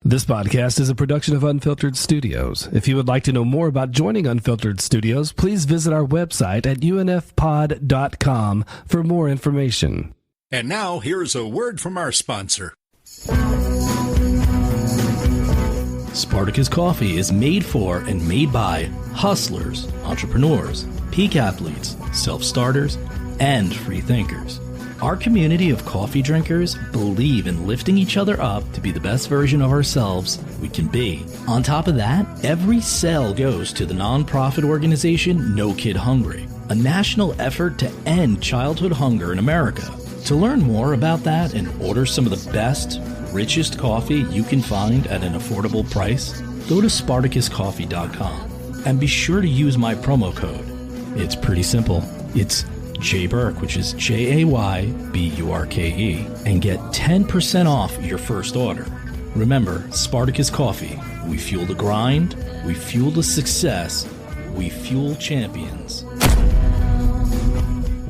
This podcast is a production of Unfiltered Studios. If you would like to know more about joining Unfiltered Studios, please visit our website at unfpod.com for more information. And now, here's a word from our sponsor. Spartacus Coffee is made for and made by hustlers, entrepreneurs, peak athletes, self-starters, and free thinkers. Our community of coffee drinkers believe in lifting each other up to be the best version of ourselves we can be. On top of that, every sale goes to the nonprofit organization No Kid Hungry, a national effort to end childhood hunger in America. To learn more about that and order some of the best, richest coffee you can find at an affordable price, go to spartacuscoffee.com and be sure to use my promo code. It's pretty simple. It's JBurke, which is JAYBURKE, and get 10% off your first order. Remember, Spartacus Coffee. We fuel the grind, we fuel the success, we fuel champions.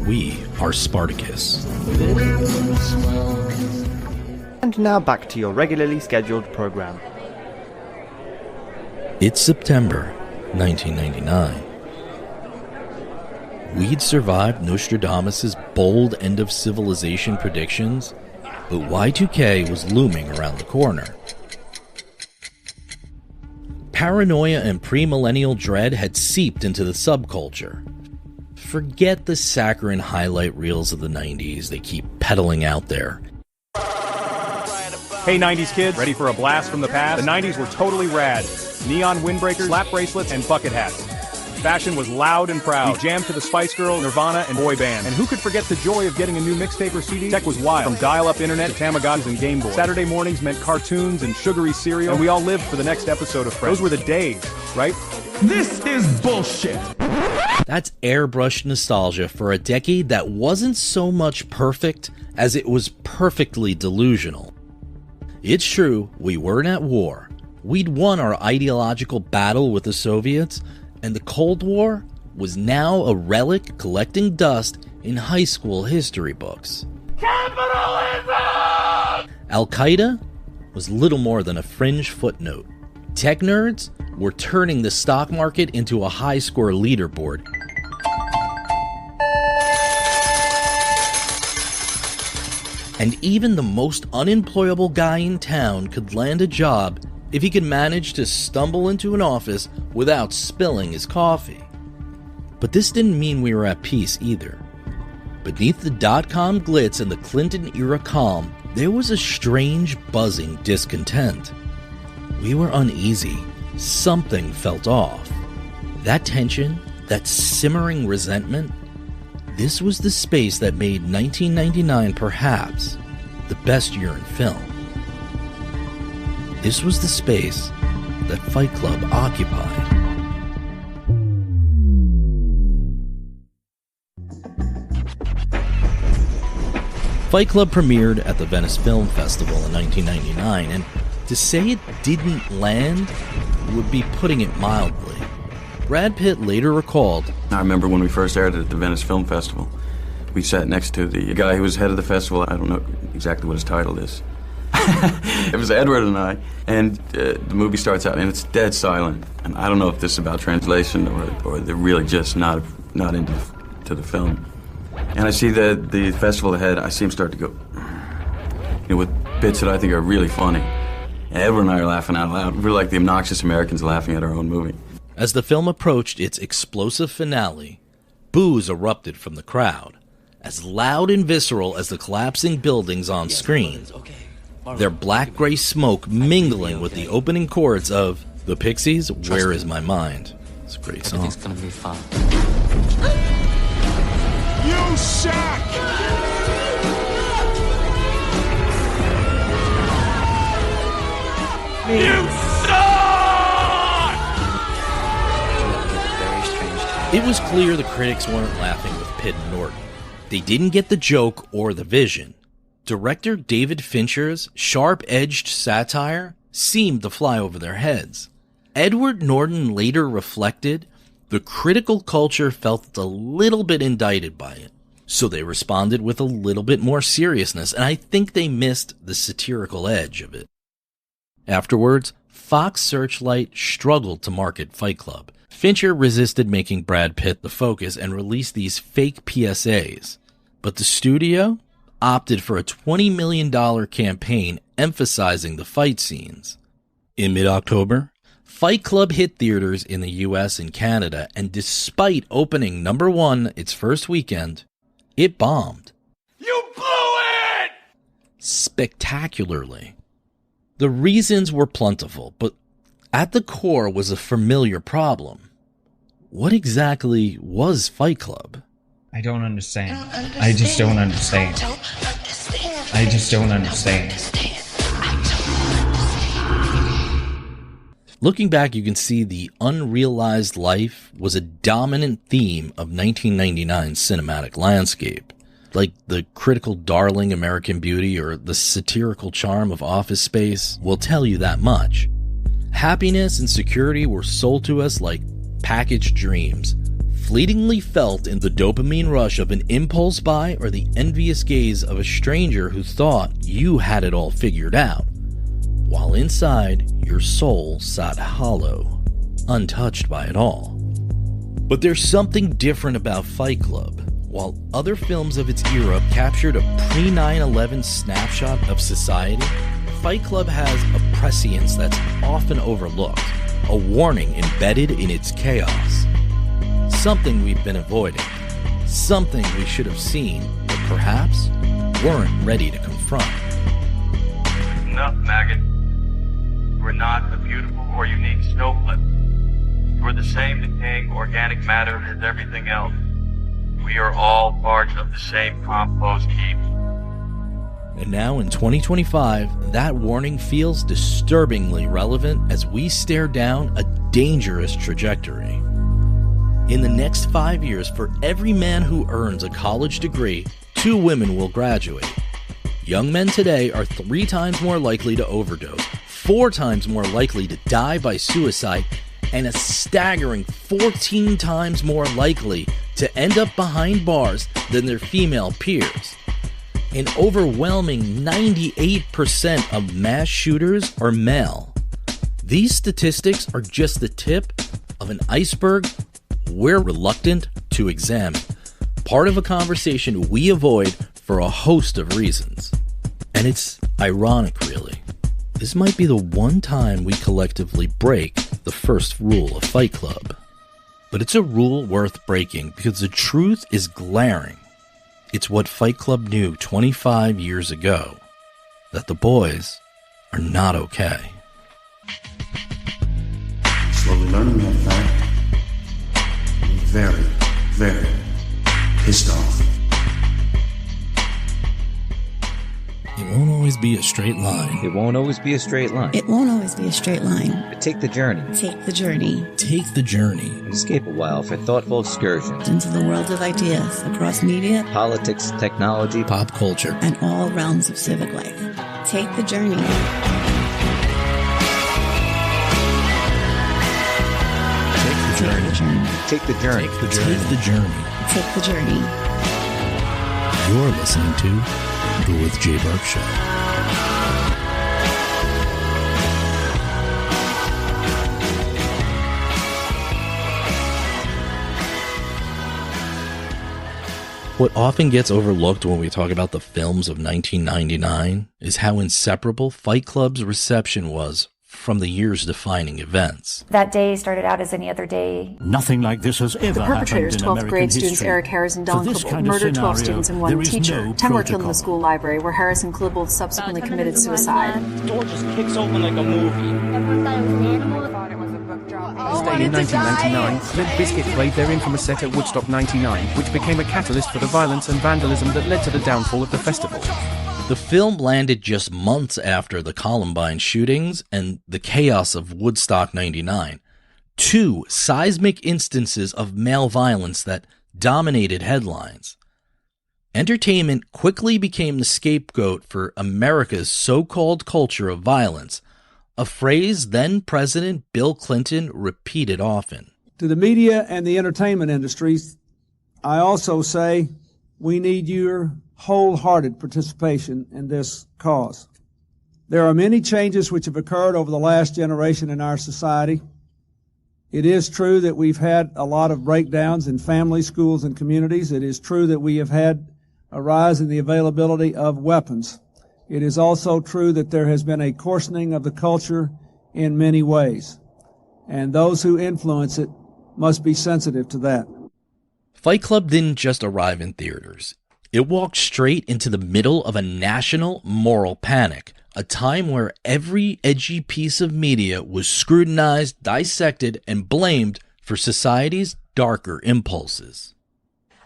We are Spartacus. And now back to your regularly scheduled program. It's September 1999. We'd survived Nostradamus' bold end-of-civilization predictions, but Y2K was looming around the corner. Paranoia and pre-millennial dread had seeped into the subculture. Forget the saccharine highlight reels of the 90s they keep peddling out there. Hey 90s kids, ready for a blast from the past? The 90s were totally rad. Neon windbreakers, slap bracelets, and bucket hats. Fashion was loud and proud. We jammed to the Spice Girls, Nirvana, and boy bands. And who could forget the joy of getting a new mixtape or CD? Tech was wild. From dial-up internet to Tamagotchis and Game Boy. Saturday mornings meant cartoons and sugary cereal, and we all lived for the next episode of Friends. Those were the days, right? This is bullshit. That's airbrushed nostalgia for a decade that wasn't so much perfect as it was perfectly delusional. It's true, we weren't at war. We'd won our ideological battle with the Soviets, and the Cold War was now a relic collecting dust in high school history books. Capitalism! Al-Qaeda was little more than a fringe footnote. Tech nerds were turning the stock market into a high-score leaderboard. And even the most unemployable guy in town could land a job if he could manage to stumble into an office without spilling his coffee. But this didn't mean we were at peace either. Beneath the dot-com glitz and the Clinton-era calm, there was a strange, buzzing discontent. We were uneasy. Something felt off. That tension, that simmering resentment, this was the space that made 1999 perhaps the best year in film. This was the space that Fight Club occupied. Fight Club premiered at the Venice Film Festival in 1999, and to say it didn't land would be putting it mildly. Brad Pitt later recalled, I remember when we first aired it at the Venice Film Festival, we sat next to the guy who was head of the festival. I don't know exactly what his title is. It was Edward and I, and the movie starts out and it's dead silent. And I don't know if this is about translation or they're really just not into the film. And I see the festival ahead, I see him start to go, with bits that I think are really funny. And Edward and I are laughing out loud. We're like the obnoxious Americans laughing at our own movie. As the film approached its explosive finale, boos erupted from the crowd, as loud and visceral as the collapsing buildings on screen. Their black-gray smoke mingling with the opening chords of The Pixies' Where Is My Mind. It's a great song. Everything's gonna be fine. You suck! You suck! It was clear the critics weren't laughing with Pitt and Norton. They didn't get the joke or the vision. Director David Fincher's sharp-edged satire seemed to fly over their heads. Edward Norton later reflected, the critical culture felt a little bit indicted by it, so they responded with a little bit more seriousness, and I think they missed the satirical edge of it. Afterwards, Fox Searchlight struggled to market Fight Club. Fincher resisted making Brad Pitt the focus and released these fake PSAs. But the studio opted for a $20 million campaign emphasizing the fight scenes. In mid-October, Fight Club hit theaters in the US and Canada, and despite opening number 1 its first weekend, it bombed. You blew it! Spectacularly. The reasons were plentiful, but at the core was a familiar problem. What exactly was Fight Club? I don't understand. I just don't understand. I just don't understand. Looking back, you can see the unrealized life was a dominant theme of 1999's cinematic landscape. Like the critical darling American Beauty or the satirical charm of Office Space will tell you that much. Happiness and security were sold to us like packaged dreams, fleetingly felt in the dopamine rush of an impulse buy or the envious gaze of a stranger who thought you had it all figured out, while inside your soul sat hollow, untouched by it all. But there's something different about Fight Club. While other films of its era captured a pre-9/11 snapshot of society, Fight Club has a prescience that's often overlooked, a warning embedded in its chaos. Something we've been avoiding, something we should have seen, but perhaps weren't ready to confront. Enough, maggot. We're not a beautiful or unique snowflake. We're the same decaying organic matter as everything else. We are all part of the same compost heap. And now in 2025, that warning feels disturbingly relevant as we stare down a dangerous trajectory. In the next 5 years, for every man who earns a college degree, 2 women will graduate. Young men today are 3 times more likely to overdose, 4 times more likely to die by suicide, and a staggering 14 times more likely to end up behind bars than their female peers. An overwhelming 98% of mass shooters are male. These statistics are just the tip of an iceberg we're reluctant to examine, part of a conversation we avoid for a host of reasons. And it's ironic, really. This might be the one time we collectively break the first rule of Fight Club. But it's a rule worth breaking because the truth is glaring. It's what Fight Club knew 25 years ago, that the boys are not okay. Slowly learning that fact. I'm very, very pissed off. It won't always be a straight line. It won't always be a straight line. It won't always be a straight line. But take the journey. Take the journey. Take the journey. And escape a while for thoughtful excursions into the world of ideas across media, politics, technology, pop culture, and all realms of civic life. Take the journey. Take the journey. Take the journey. Take the journey. Take the journey. Take the journey. You're listening to The With J. Burke Show. What often gets overlooked when we talk about the films of 1999 is how inseparable Fight Club's reception was from the year's defining events. That day started out as any other day. Nothing like this has ever happened in 12th grade history. students Eric Harris and Don Klibble murdered 12 students and one teacher. 10 were killed in the school library, where Harris and Klibble subsequently committed suicide. The door just kicks open like a movie. Everyone thought it was an animal. Thought it was a book drop. This day in 1999, Limp Bizkit played their infamous set at Woodstock 99, which became a catalyst for the violence and vandalism that led to the downfall of the festival. The film landed just months after the Columbine shootings and the chaos of Woodstock 99, 2 seismic instances of male violence that dominated headlines. Entertainment quickly became the scapegoat for America's so-called culture of violence, a phrase then-President Bill Clinton repeated often. To the media and the entertainment industries, I also say we need your wholehearted participation in this cause. There are many changes which have occurred over the last generation in our society. It is true that we've had a lot of breakdowns in families, schools, and communities. It is true that we have had a rise in the availability of weapons. It is also true that there has been a coarsening of the culture in many ways, and those who influence it must be sensitive to that. Fight Club didn't just arrive in theaters. It walked straight into the middle of a national moral panic, a time where every edgy piece of media was scrutinized, dissected, and blamed for society's darker impulses.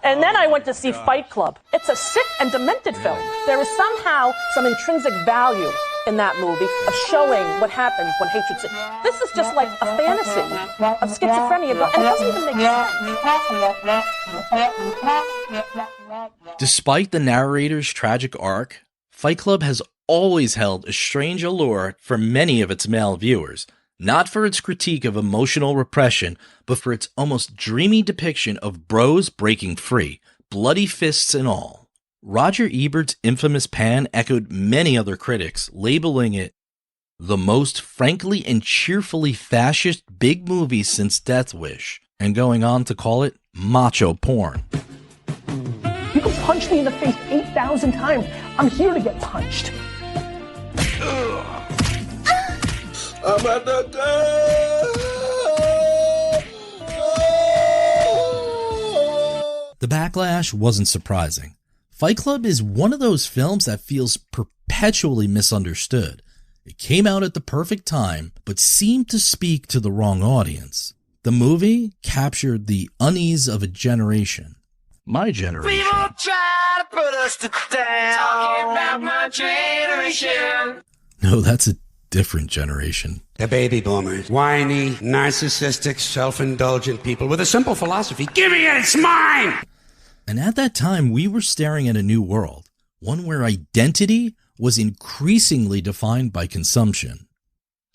And then I went to see Fight Club. It's a sick and demented film. There is somehow some intrinsic value in that movie of showing what happens when hatred... This is just like a fantasy of schizophrenia, and it doesn't even make sense. Despite the narrator's tragic arc, Fight Club has always held a strange allure for many of its male viewers, not for its critique of emotional repression, but for its almost dreamy depiction of bros breaking free, bloody fists and all. Roger Ebert's infamous Pan echoed many other critics, labeling it the most frankly and cheerfully fascist big movie since Death Wish, and going on to call it macho porn. You can punch me in the face 8,000 times. I'm here to get punched. I'm at the The backlash wasn't surprising. Fight Club is one of those films that feels perpetually misunderstood. It came out at the perfect time, but seemed to speak to the wrong audience. The movie captured the unease of a generation. My generation. People try to put us down. Talking about my generation. No, that's a different generation. The baby boomers. Whiny, narcissistic, self-indulgent people with a simple philosophy. Give me it, it's mine! And at that time, we were staring at a new world, one where identity was increasingly defined by consumption.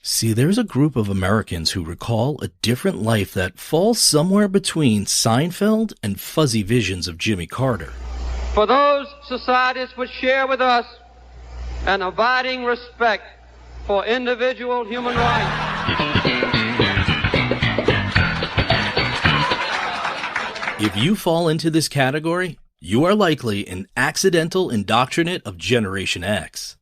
See, there's a group of Americans who recall a different life that falls somewhere between Seinfeld and fuzzy visions of Jimmy Carter. For those societies which share with us an abiding respect for individual human rights. If you fall into this category, you are likely an accidental indoctrinate of Generation X.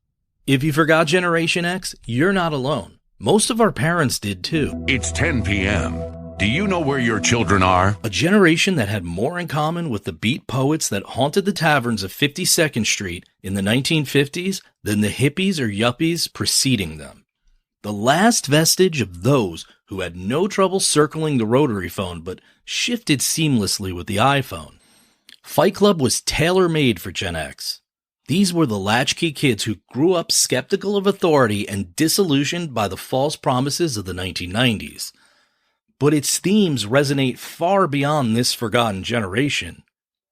If you forgot Generation X, you're not alone. Most of our parents did too. It's 10 p.m. Do you know where your children are? A generation that had more in common with the beat poets that haunted the taverns of 52nd Street in the 1950s than the hippies or yuppies preceding them. The last vestige of those who had no trouble circling the rotary phone but shifted seamlessly with the iPhone. Fight Club was tailor-made for Gen X. These were the latchkey kids who grew up skeptical of authority and disillusioned by the false promises of the 1990s. But its themes resonate far beyond this forgotten generation.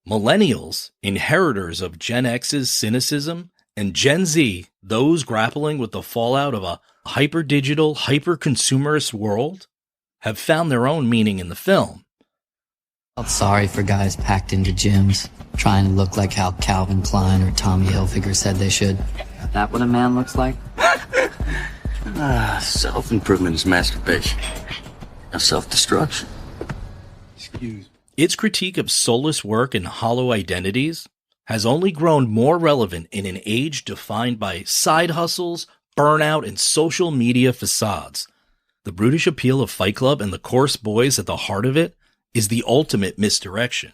Millennials, inheritors of Gen X's cynicism, and Gen Z, those grappling with the fallout of a hyper-digital, hyper-consumerist world, have found their own meaning in the film. I felt sorry for guys packed into gyms, trying to look like how Calvin Klein or Tommy Hilfiger said they should. Is that what a man looks like? Self-improvement is masturbation. Now self-destruction. Excuse me. Its critique of soulless work and hollow identities has only grown more relevant in an age defined by side hustles, burnout, and social media facades. The brutish appeal of Fight Club and the coarse boys at the heart of it is the ultimate misdirection.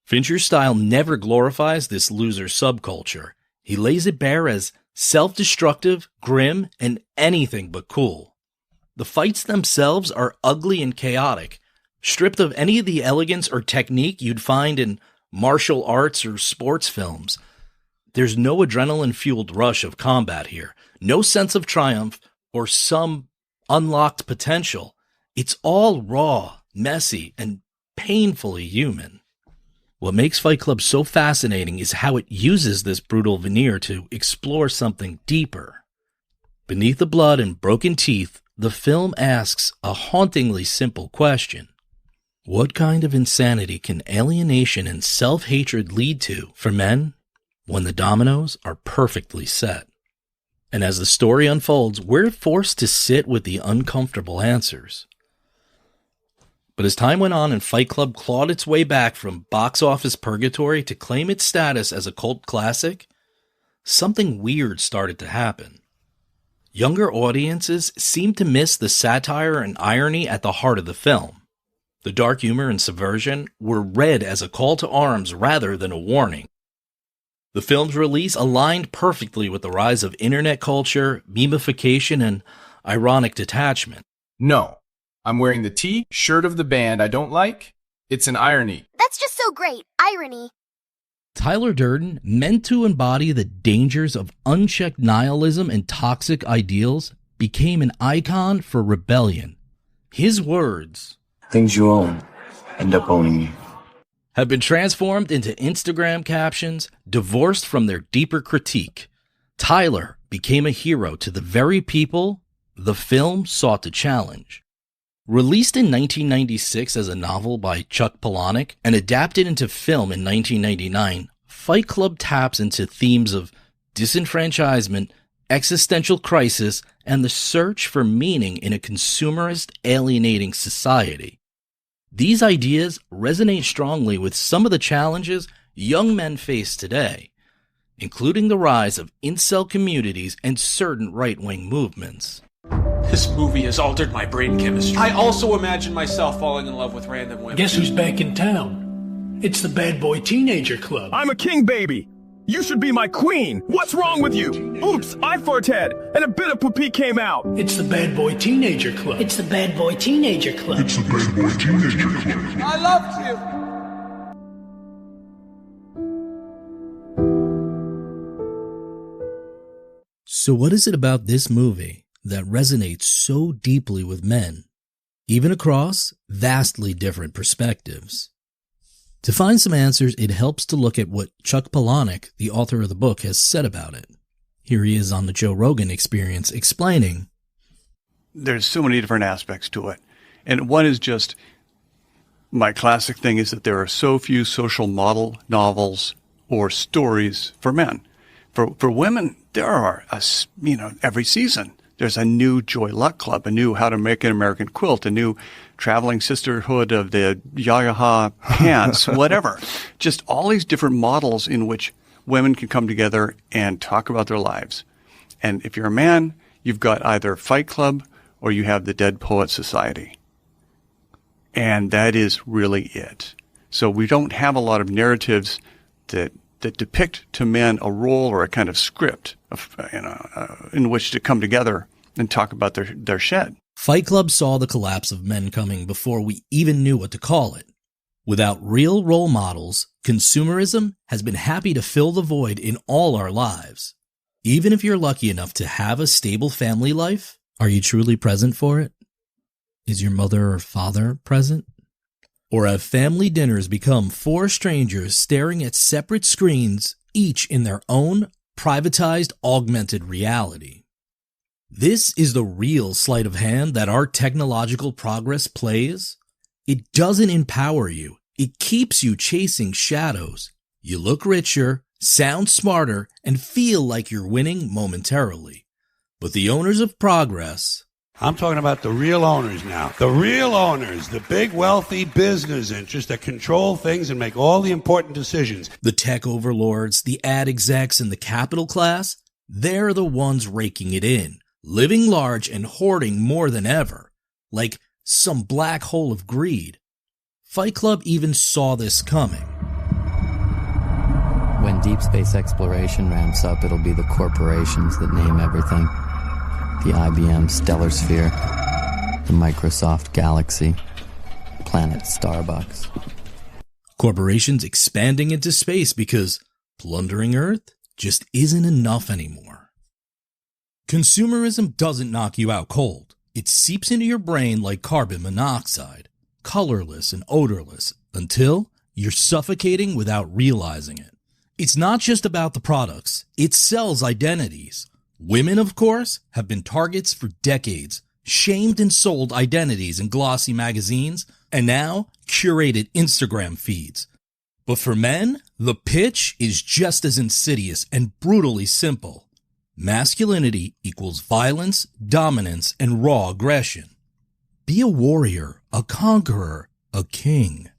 Fincher's style never glorifies this loser subculture. He lays it bare as self-destructive, grim, and anything but cool. The fights themselves are ugly and chaotic, stripped of any of the elegance or technique you'd find in martial arts or sports films. There's no adrenaline-fueled rush of combat here, no sense of triumph or some unlocked potential. It's all raw, messy, and painfully human. What makes Fight Club so fascinating is how it uses this brutal veneer to explore something deeper. Beneath the blood and broken teeth, the film asks a hauntingly simple question. What kind of insanity can alienation and self-hatred lead to for men when the dominoes are perfectly set? And as the story unfolds, we're forced to sit with the uncomfortable answers. But as time went on and Fight Club clawed its way back from box office purgatory to claim its status as a cult classic, something weird started to happen. Younger audiences seemed to miss the satire and irony at the heart of the film. The dark humor and subversion were read as a call to arms rather than a warning. The film's release aligned perfectly with the rise of internet culture, memification, and ironic detachment. No, I'm wearing the T-shirt of the band I don't like. It's an irony. That's just so great. Irony. Tyler Durden, meant to embody the dangers of unchecked nihilism and toxic ideals, became an icon for rebellion. His words, "Things you own end up owning you," have been transformed into Instagram captions, divorced from their deeper critique. Tyler became a hero to the very people the film sought to challenge. Released in 1996 as a novel by Chuck Palahniuk and adapted into film in 1999, Fight Club taps into themes of disenfranchisement, existential crisis, and the search for meaning in a consumerist, alienating society. These ideas resonate strongly with some of the challenges young men face today, including the rise of incel communities and certain right-wing movements. This movie has altered my brain chemistry. I also imagine myself falling in love with random women. Guess who's back in town? It's the Bad Boy Teenager Club. I'm a king baby. You should be my queen. What's wrong with you? Oops, I farted, and a bit of poopy came out. It's the Bad Boy Teenager Club. It's the Bad Boy Teenager Club. It's the Bad Boy Teenager Club. I loved you. So what is it about this movie that resonates so deeply with men, even across vastly different perspectives? To find some answers, it helps to look at what Chuck Palahniuk, the author of the book, has said about it. Here he is on the Joe Rogan Experience explaining. There's so many different aspects to it. And one is just, my classic thing is that there are so few social model novels or stories for men. For women, there are, every season. There's a new Joy Luck Club, a new How to Make an American Quilt, a new Traveling Sisterhood of the Yayaha Pants, whatever. Just all these different models in which women can come together and talk about their lives. And if you're a man, you've got either Fight Club or you have the Dead Poet Society. And that is really it. So we don't have a lot of narratives that depict to men a role or a kind of script of, in which to come together and talk about their shed. Fight Club saw the collapse of men coming before we even knew what to call it. Without real role models, consumerism has been happy to fill the void in all our lives. Even if you're lucky enough to have a stable family life, are you truly present for it? Is your mother or father present? Or have family dinners become four strangers staring at separate screens, each in their own privatized, augmented reality? This is the real sleight of hand that our technological progress plays. It doesn't empower you. It keeps you chasing shadows. You look richer, sound smarter, and feel like you're winning momentarily. But the owners of progress... I'm talking about the real owners now. The real owners, the big wealthy business interests that control things and make all the important decisions. The tech overlords, the ad execs, and the capital class, they're the ones raking it in, living large and hoarding more than ever, like some black hole of greed. Fight Club even saw this coming. When deep space exploration ramps up, it'll be the corporations that name everything. The IBM Stellar Sphere, the Microsoft Galaxy, Planet Starbucks. Corporations expanding into space because plundering Earth just isn't enough anymore. Consumerism doesn't knock you out cold. It seeps into your brain like carbon monoxide, colorless and odorless, until you're suffocating without realizing it. It's not just about the products. It sells identities. Women, of course, have been targets for decades, shamed and sold identities in glossy magazines, and now curated Instagram feeds. But for men, the pitch is just as insidious and brutally simple. Masculinity equals violence, dominance, and raw aggression. Be a warrior, a conqueror, a king.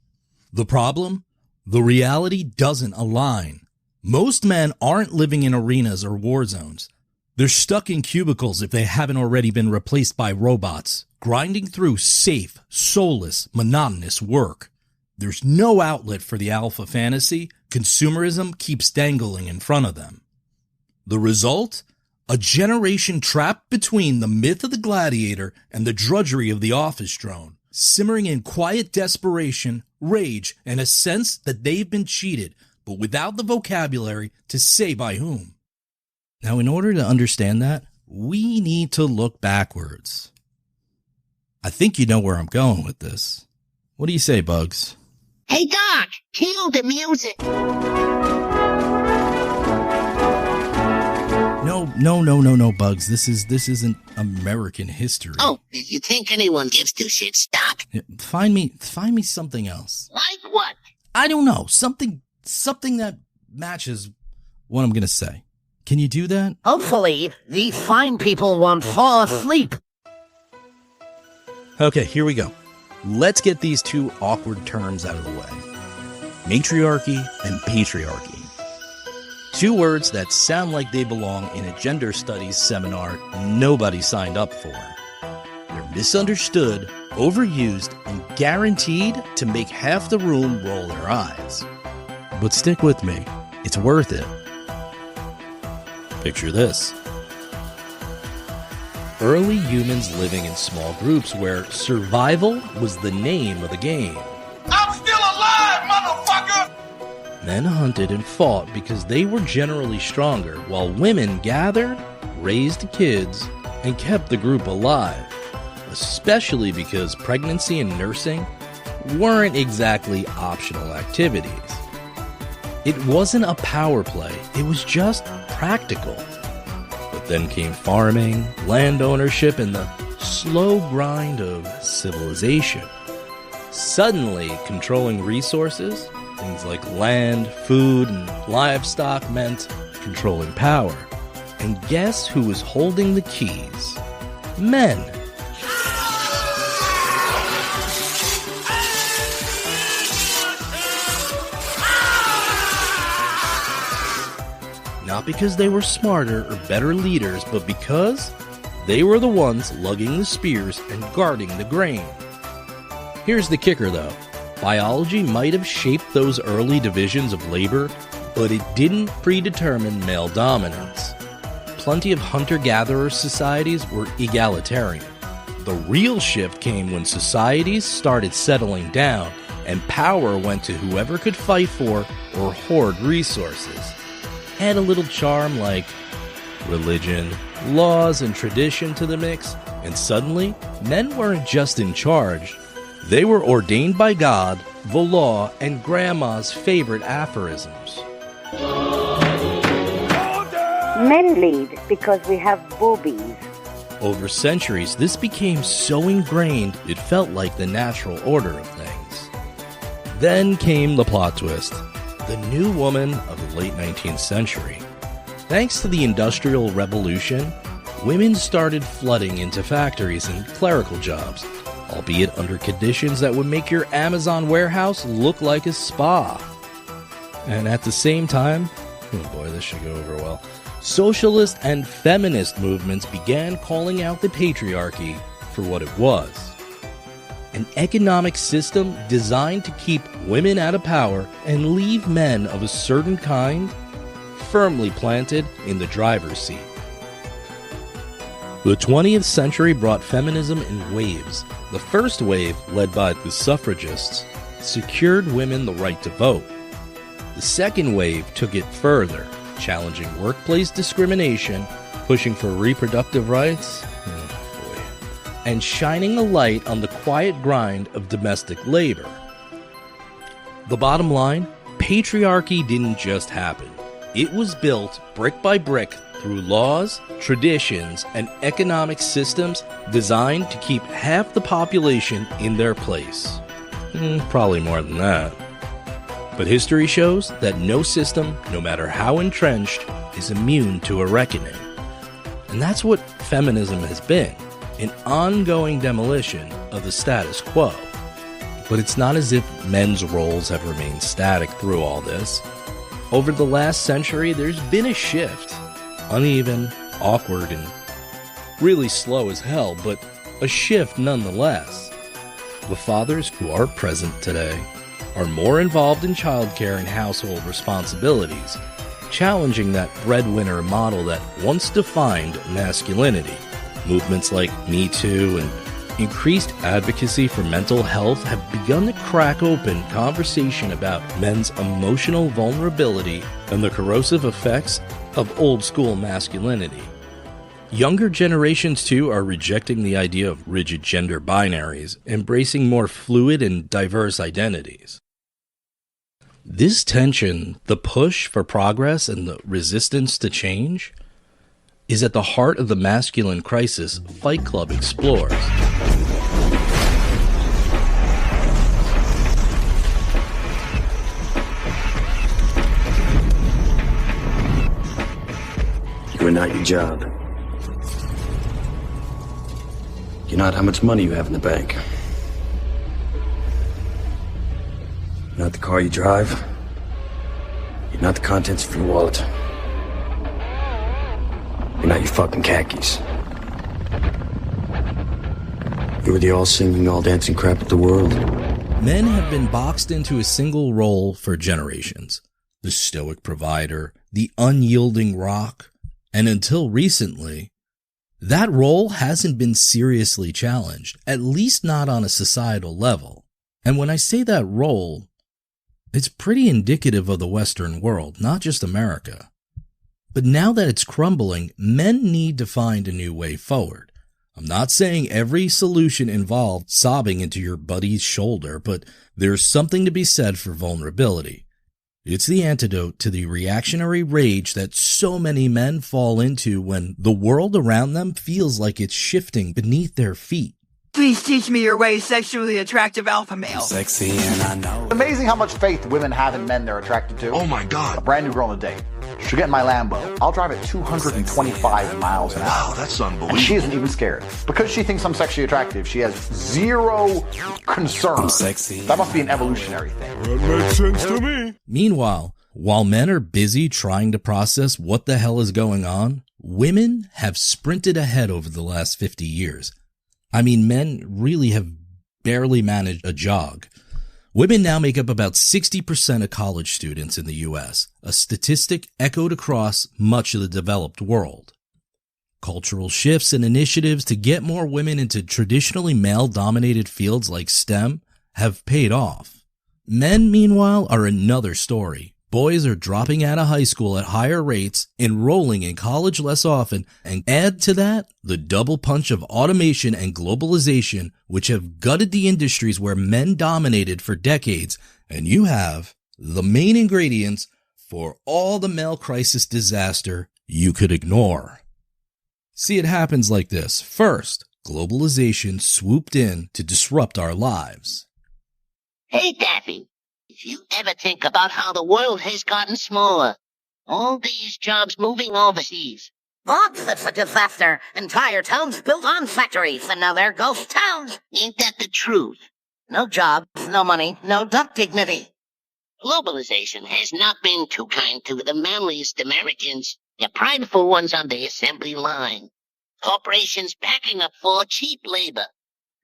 The problem? The reality doesn't align. Most men aren't living in arenas or war zones. They're stuck in cubicles if they haven't already been replaced by robots, grinding through safe, soulless, monotonous work. There's no outlet for the alpha fantasy. Consumerism keeps dangling in front of them. The result? A generation trapped between the myth of the gladiator and the drudgery of the office drone, simmering in quiet desperation, rage, and a sense that they've been cheated, but without the vocabulary to say by whom. Now, in order to understand that, we need to look backwards. I think you know where I'm going with this. What do you say, Bugs? Hey, Doc, kill the music. No, Bugs. This isn't American history. Oh, if you think anyone gives two shits, Doc. Find me something else. Like what? I don't know. Something that matches what I'm gonna say. Can you do that? Hopefully, these fine people won't fall asleep. Okay, here we go. Let's get these two awkward terms out of the way. Matriarchy and patriarchy. Two words that sound like they belong in a gender studies seminar nobody signed up for. They're misunderstood, overused, and guaranteed to make half the room roll their eyes. But stick with me, it's worth it. Picture this. Early humans living in small groups where survival was the name of the game. I'm still alive, motherfucker! Men hunted and fought because they were generally stronger, while women gathered, raised kids, and kept the group alive, especially because pregnancy and nursing weren't exactly optional activities. It wasn't a power play, it was just practical. But then came farming, land ownership, and the slow grind of civilization. Suddenly, controlling resources, things like land, food, and livestock, meant controlling power. And guess who was holding the keys? Men. Not because they were smarter or better leaders, but because they were the ones lugging the spears and guarding the grain. Here's the kicker, though. Biology might have shaped those early divisions of labor, but it didn't predetermine male dominance. Plenty of hunter-gatherer societies were egalitarian. The real shift came when societies started settling down and power went to whoever could fight for or hoard resources. Add a little charm like religion, laws, and tradition to the mix, and suddenly, men weren't just in charge. They were ordained by God, the law, and Grandma's favorite aphorisms. Men lead because we have boobies. Over centuries, this became so ingrained it felt like the natural order of things. Then came the plot twist. The new woman of the late 19th century. Thanks to the Industrial Revolution, women started flooding into factories and clerical jobs, albeit under conditions that would make your Amazon warehouse look like a spa. And at the same time, oh boy, this should go over well, socialist and feminist movements began calling out the patriarchy for what it was. An economic system designed to keep women out of power and leave men of a certain kind firmly planted in the driver's seat. The 20th century brought feminism in waves. The first wave, led by the suffragists, secured women the right to vote. The second wave took it further, challenging workplace discrimination, pushing for reproductive rights, and shining a light on the quiet grind of domestic labor. The bottom line, patriarchy didn't just happen. It was built brick by brick through laws, traditions, and economic systems designed to keep half the population in their place. Probably more than that. But history shows that no system, no matter how entrenched, is immune to a reckoning. And that's what feminism has been, an ongoing demolition of the status quo. But it's not as if men's roles have remained static through all this. Over the last century, there's been a shift. Uneven, awkward, and really slow as hell, but a shift nonetheless. The fathers who are present today are more involved in childcare and household responsibilities, challenging that breadwinner model that once defined masculinity. Movements like Me Too and increased advocacy for mental health have begun to crack open conversation about men's emotional vulnerability and the corrosive effects of old-school masculinity. Younger generations, too, are rejecting the idea of rigid gender binaries, embracing more fluid and diverse identities. This tension, the push for progress and the resistance to change, is at the heart of the masculine crisis Fight Club explores. You are not your job. You're not how much money you have in the bank. You're not the car you drive. You're not the contents of your wallet. You're not your fucking khakis. You're the all-singing, all-dancing crap of the world. Men have been boxed into a single role for generations. The stoic provider, the unyielding rock, and until recently, that role hasn't been seriously challenged, at least not on a societal level. And when I say that role, it's pretty indicative of the Western world, not just America. But now that it's crumbling, men need to find a new way forward. I'm not saying every solution involved sobbing into your buddy's shoulder, but there's something to be said for vulnerability. It's the antidote to the reactionary rage that so many men fall into when the world around them feels like it's shifting beneath their feet. Please teach me your way, sexually attractive alpha male. Sexy and I know. Amazing how much faith women have in men they're attracted to. Oh my God. A brand new girl on a date. She'll get in my Lambo. I'll drive at 225 miles an hour. Wow, that's unbelievable. And she isn't even scared. Because she thinks I'm sexually attractive, she has zero concern. I'm sexy. That must be an evolutionary thing. That makes sense to me. Meanwhile, while men are busy trying to process what the hell is going on, women have sprinted ahead over the last 50 years. I mean, men really have barely managed a jog. Women now make up about 60% of college students in the U.S., a statistic echoed across much of the developed world. Cultural shifts and initiatives to get more women into traditionally male-dominated fields like STEM have paid off. Men, meanwhile, are another story. Boys are dropping out of high school at higher rates, enrolling in college less often, and add to that the double punch of automation and globalization, which have gutted the industries where men dominated for decades, and you have the main ingredients for all the male crisis disaster you could ignore. See, it happens like this. First, globalization swooped in to disrupt our lives. Hey, Daffy. If you ever think about how the world has gotten smaller, all these jobs moving overseas. What? That's a disaster. Entire towns built on factories, and now they're ghost towns. Ain't that the truth? No jobs, no money, no duck dignity. Globalization has not been too kind to the manliest Americans, the prideful ones on the assembly line. Corporations packing up for cheap labor.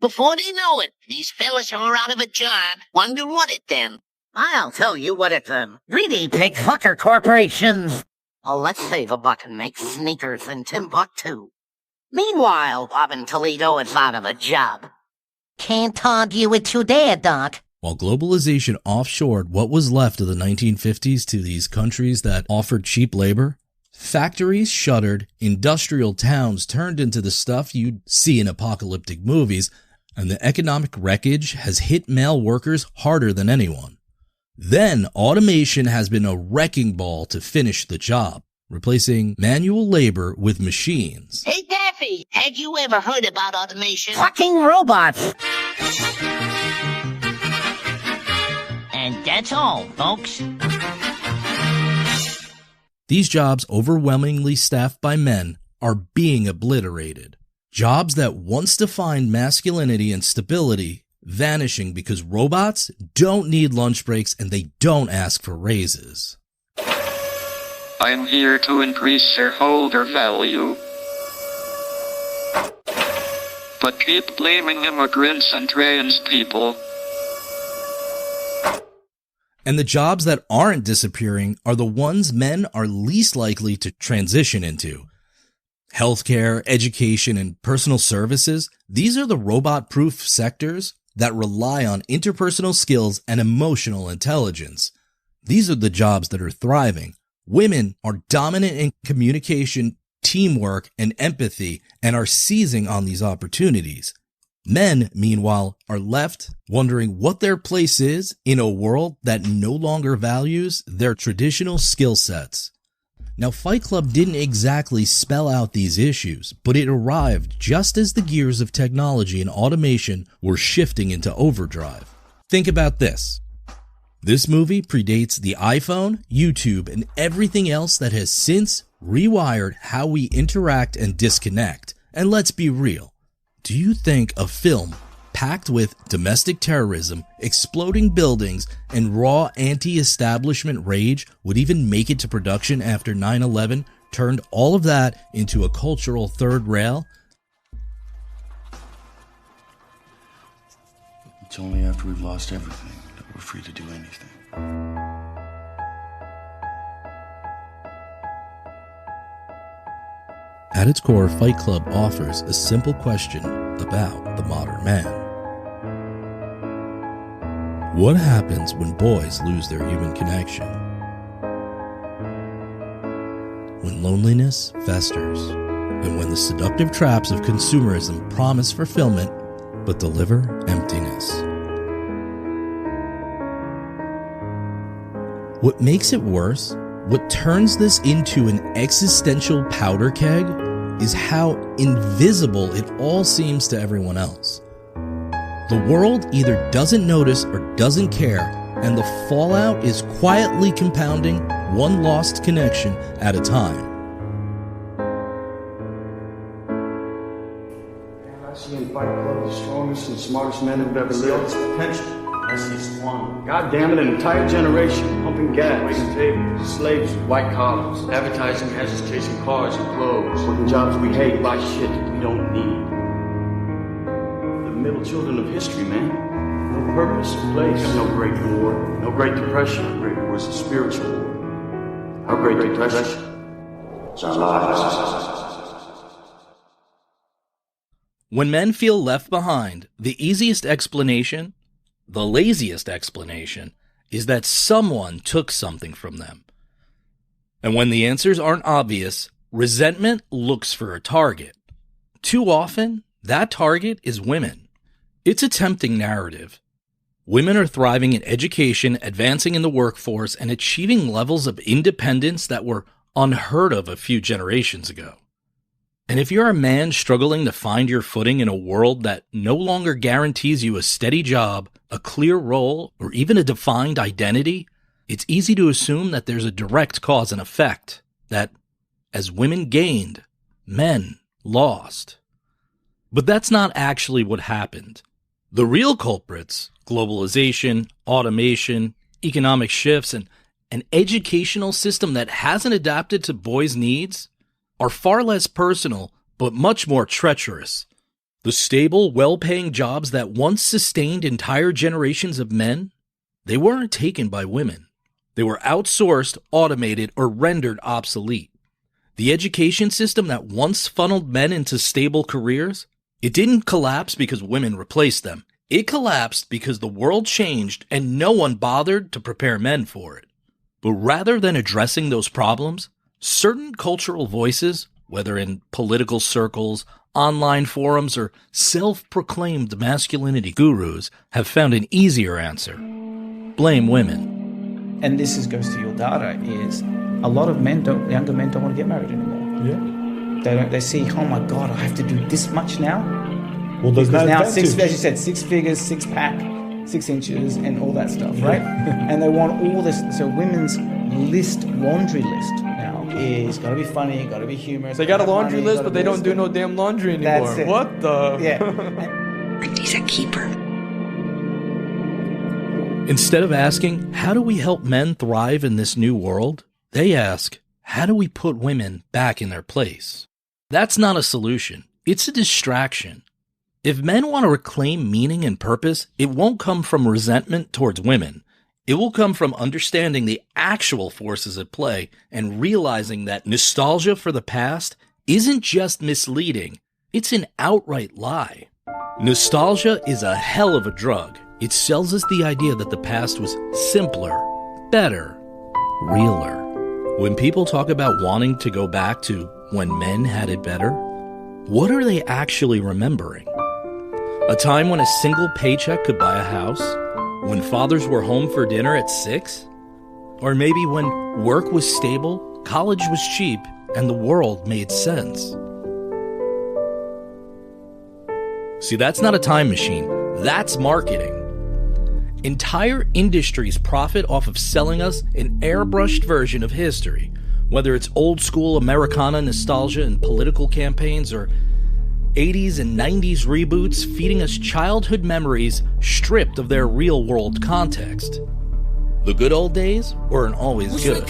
Before they know it, these fellas are out of a job. Wonder what it then. I'll tell you what it's greedy pig fucker corporations. Oh, let's save a buck and make sneakers in Timbuktu. Meanwhile, Bob in Toledo is out of a job. Can't argue with you there, Doc. While globalization offshored what was left of the 1950s to these countries that offered cheap labor, factories shuttered, industrial towns turned into the stuff you'd see in apocalyptic movies, and the economic wreckage has hit male workers harder than anyone. Then, automation has been a wrecking ball to finish the job, replacing manual labor with machines. Hey, Daffy, had you ever heard about automation? Fucking robots! And that's all, folks. These jobs, overwhelmingly staffed by men, are being obliterated. Jobs that once defined masculinity and stability vanishing because robots don't need lunch breaks and they don't ask for raises. I'm here to increase shareholder value. But keep blaming immigrants and trans people. And the jobs that aren't disappearing are the ones men are least likely to transition into. Healthcare, education, and personal services, these are the robot-proof sectors that rely on interpersonal skills and emotional intelligence. These are the jobs that are thriving. Women are dominant in communication, teamwork, and empathy, and are seizing on these opportunities. Men, meanwhile, are left wondering what their place is in a world that no longer values their traditional skill sets. Now, Fight Club didn't exactly spell out these issues, but it arrived just as the gears of technology and automation were shifting into overdrive. Think about this. This movie predates the iPhone, YouTube, and everything else that has since rewired how we interact and disconnect. And let's be real. Do you think a film packed with domestic terrorism, exploding buildings, and raw anti-establishment rage would even make it to production after 9/11 turned all of that into a cultural third rail? It's only after we've lost everything that we're free to do anything. At its core, Fight Club offers a simple question about the modern man. What happens when boys lose their human connection? When loneliness festers, and when the seductive traps of consumerism promise fulfillment but deliver emptiness. What makes it worse, what turns this into an existential powder keg, is how invisible it all seems to everyone else. The world either doesn't notice or doesn't care, and the fallout is quietly compounding one lost connection at a time. I see in Fight Club the strongest and smartest men who've ever lived. Potential. I see squandered. God damn it, an entire generation pumping gas, waiting tables, slaves with white collars. Advertising has us chasing cars and clothes, working jobs we hate, buy shit we don't need. The middle children of history, man. No purpose or place. No great war, no great depression. Great war is a spiritual war. Our great depression is our lives. When men feel left behind, the easiest explanation, the laziest explanation, is that someone took something from them. And when the answers aren't obvious, resentment looks for a target. Too often, that target is women. It's a tempting narrative. Women are thriving in education, advancing in the workforce, and achieving levels of independence that were unheard of a few generations ago. And if you're a man struggling to find your footing in a world that no longer guarantees you a steady job, a clear role, or even a defined identity, it's easy to assume that there's a direct cause and effect, that as women gained, men lost. But that's not actually what happened. The real culprits, globalization, automation, economic shifts, and an educational system that hasn't adapted to boys' needs, are far less personal, but much more treacherous. The stable, well-paying jobs that once sustained entire generations of men, they weren't taken by women. They were outsourced, automated, or rendered obsolete. The education system that once funneled men into stable careers, it didn't collapse because women replaced them. It collapsed because the world changed and no one bothered to prepare men for it. But rather than addressing those problems, certain cultural voices, whether in political circles, online forums, or self-proclaimed masculinity gurus, have found an easier answer. Blame women. And this goes to your data, is a lot of younger men don't want to get married anymore. Yeah. They see, oh my God, I have to do this much now? Well, there's because no now, advantage. as you said, 6 figures, 6-pack, 6 inches, and all that stuff, right? And they want all this. So women's laundry list now is gotta be funny, gotta be humorous. They got a laundry money, list, gotta but they be don't do this, no damn laundry anymore. That's it. What the? Yeah. He's a keeper. Instead of asking, how do we help men thrive in this new world? They ask, how do we put women back in their place? That's not a solution. It's a distraction. If men want to reclaim meaning and purpose, it won't come from resentment towards women. It will come from understanding the actual forces at play and realizing that nostalgia for the past isn't just misleading, it's an outright lie. Nostalgia is a hell of a drug. It sells us the idea that the past was simpler, better, realer. When people talk about wanting to go back to when men had it better, what are they actually remembering? A time when a single paycheck could buy a house? When fathers were home for dinner at 6? Or maybe when work was stable, college was cheap, and the world made sense? See, that's not a time machine. That's marketing. Entire industries profit off of selling us an airbrushed version of history, whether it's old school Americana nostalgia and political campaigns or 80s and 90s reboots feeding us childhood memories stripped of their real-world context. The good old days weren't always good.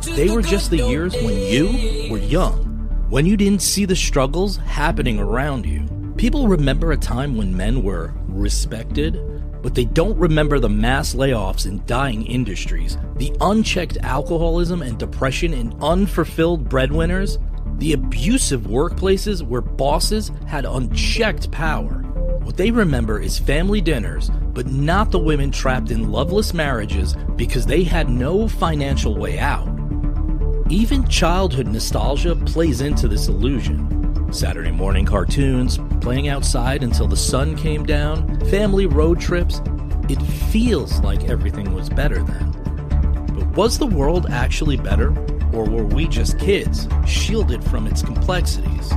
They were just the years when you were young, when you didn't see the struggles happening around you. People remember a time when men were respected, but they don't remember the mass layoffs in dying industries, the unchecked alcoholism and depression in unfulfilled breadwinners, the abusive workplaces where bosses had unchecked power. What they remember is family dinners, but not the women trapped in loveless marriages because they had no financial way out. Even childhood nostalgia plays into this illusion. Saturday morning cartoons, playing outside until the sun came down, family road trips. It feels like everything was better then. But was the world actually better? Or were we just kids, shielded from its complexities?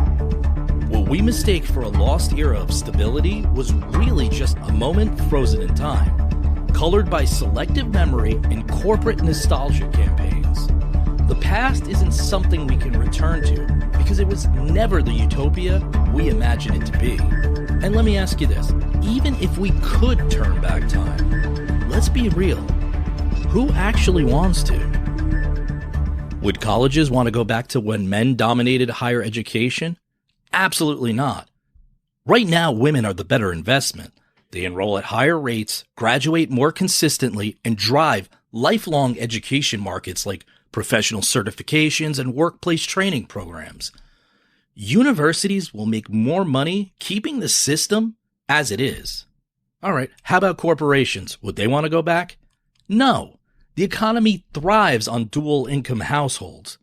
What we mistake for a lost era of stability was really just a moment frozen in time, colored by selective memory and corporate nostalgia campaigns. The past isn't something we can return to because it was never the utopia we imagined it to be. And let me ask you this, even if we could turn back time, let's be real, who actually wants to? Would colleges want to go back to when men dominated higher education? Absolutely not. Right now, women are the better investment. They enroll at higher rates, graduate more consistently, and drive lifelong education markets like professional certifications and workplace training programs. Universities will make more money keeping the system as it is. All right, how about corporations? Would they want to go back? No. The economy thrives on dual income households.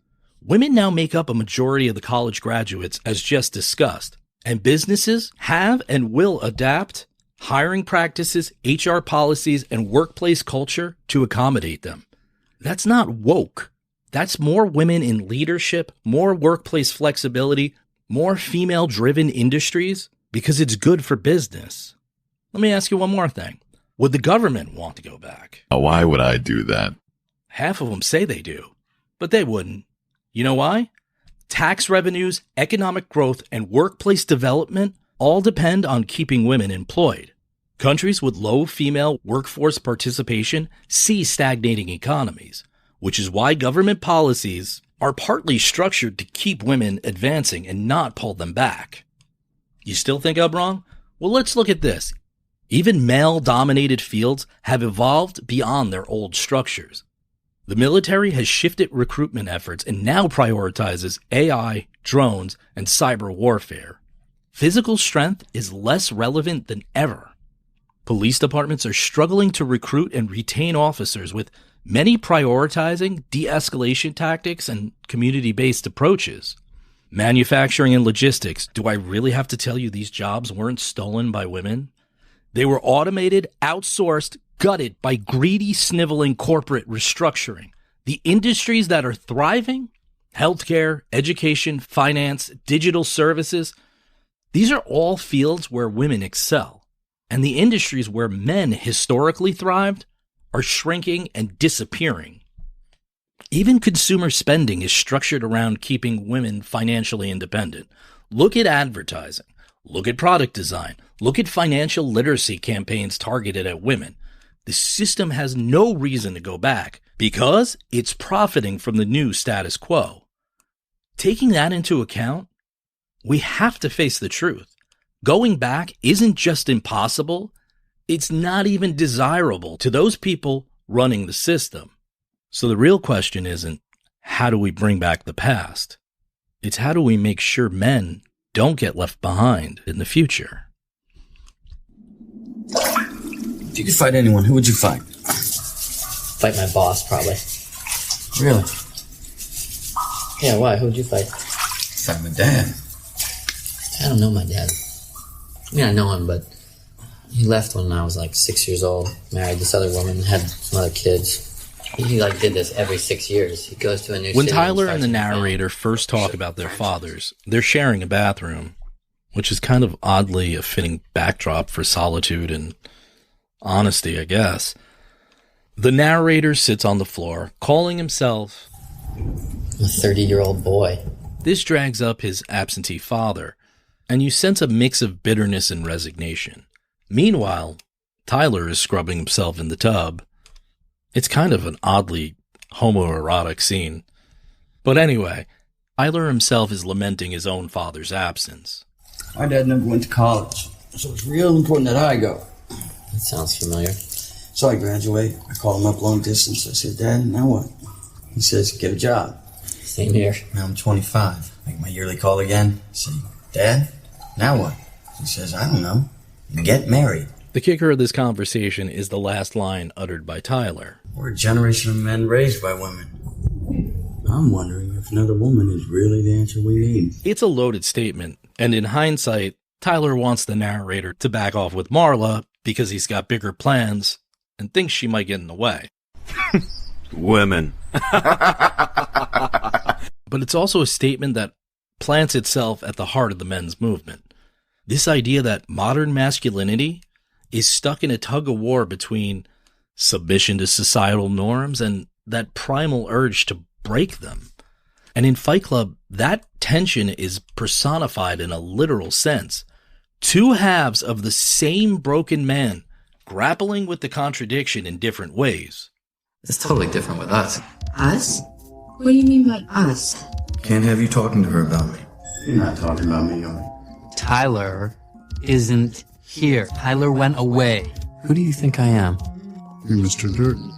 Women now make up a majority of the college graduates, as just discussed, and businesses have and will adapt hiring practices, HR policies, and workplace culture to accommodate them. That's not woke. That's more women in leadership, more workplace flexibility, more female-driven industries, because it's good for business. Let me ask you one more thing. Would the government want to go back? Why would I do that? Half of them say they do, but they wouldn't. You know why? Tax revenues, economic growth, and workplace development all depend on keeping women employed. Countries with low female workforce participation see stagnating economies, which is why government policies are partly structured to keep women advancing and not pull them back. You still think I'm wrong? Well, let's look at this. Even male-dominated fields have evolved beyond their old structures. The military has shifted recruitment efforts and now prioritizes AI, drones, and cyber warfare. Physical strength is less relevant than ever. Police departments are struggling to recruit and retain officers, with many prioritizing de-escalation tactics and community-based approaches. Manufacturing and logistics. Do I really have to tell you these jobs weren't stolen by women? They were automated, outsourced, gutted by greedy, sniveling corporate restructuring. The industries that are thriving, healthcare, education, finance, digital services, these are all fields where women excel. And the industries where men historically thrived are shrinking and disappearing. Even consumer spending is structured around keeping women financially independent. Look at advertising. Look at product design. Look at financial literacy campaigns targeted at women. The system has no reason to go back because it's profiting from the new status quo. Taking that into account, we have to face the truth. Going back isn't just impossible, it's not even desirable to those people running the system. So the real question isn't, how do we bring back the past? It's how do we make sure men don't get left behind in the future? If you could fight anyone, who would you fight? Fight my boss, probably. Really? Yeah, why? Who would you fight? Fight my dad. I don't know my dad. I mean, I know him, but he left when I was like 6 years old, married this other woman, had some other kids. He like did this every 6 years. He goes to a new city. When Tyler and the narrator first talk about their fathers, they're sharing a bathroom, which is kind of oddly a fitting backdrop for solitude and honesty, I guess. The narrator sits on the floor, calling himself a 30-year-old boy. This drags up his absentee father, and you sense a mix of bitterness and resignation. Meanwhile, Tyler is scrubbing himself in the tub. It's kind of an oddly homoerotic scene. But anyway, Tyler himself is lamenting his own father's absence. My dad never went to college, so it's real important that I go. That sounds familiar. So I graduate. I call him up long distance. I said, Dad, now what? He says, get a job. Same here. Now I'm 25. Make my yearly call again. I say, Dad, now what? He says, I don't know. Get married. The kicker of this conversation is the last line uttered by Tyler. We're a generation of men raised by women. I'm wondering if another woman is really the answer we need. It's a loaded statement, and in hindsight, Tyler wants the narrator to back off with Marla because he's got bigger plans and thinks she might get in the way. Women. But it's also a statement that plants itself at the heart of the men's movement. This idea that modern masculinity is stuck in a tug-of-war between submission to societal norms and that primal urge to break them. And in Fight Club, that tension is personified in a literal sense. Two halves of the same broken man grappling with the contradiction in different ways. It's totally different with us. Us? What do you mean by us? Can't have you talking to her about me. You're not talking about me, are you? Tyler isn't here. Tyler went away. Who do you think I am? You're Mr. Durden.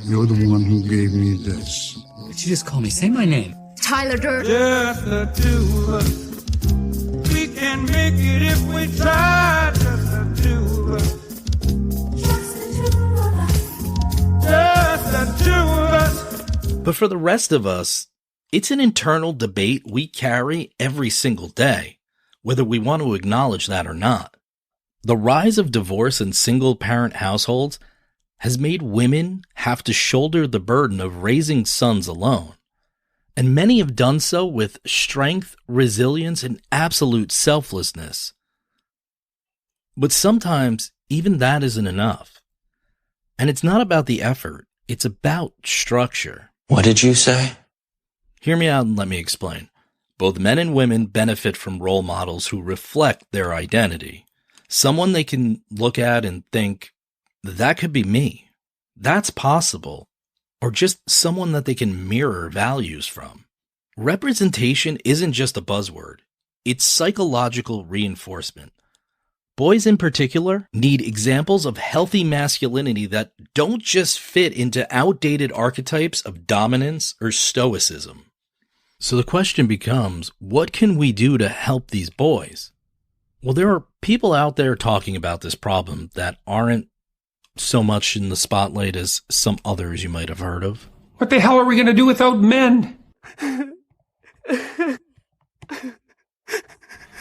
You're the one who gave me this. What'd you just call me? Say my name. Tyler Durden. Just the two of us. We can make it if we try. Just the two of us. Just the two of us. Just the two of us. But for the rest of us, it's an internal debate we carry every single day, whether we want to acknowledge that or not. The rise of divorce and single-parent households has made women have to shoulder the burden of raising sons alone. And many have done so with strength, resilience, and absolute selflessness. But sometimes even that isn't enough. And it's not about the effort, it's about structure. What did you say? Hear me out and let me explain. Both men and women benefit from role models who reflect their identity. Someone they can look at and think, that could be me. That's possible. Or just someone that they can mirror values from. Representation isn't just a buzzword. It's psychological reinforcement. Boys in particular need examples of healthy masculinity that don't just fit into outdated archetypes of dominance or stoicism. So the question becomes, what can we do to help these boys? Well, there are people out there talking about this problem that aren't so much in the spotlight as some others you might have heard of. What the hell are we going to do without men?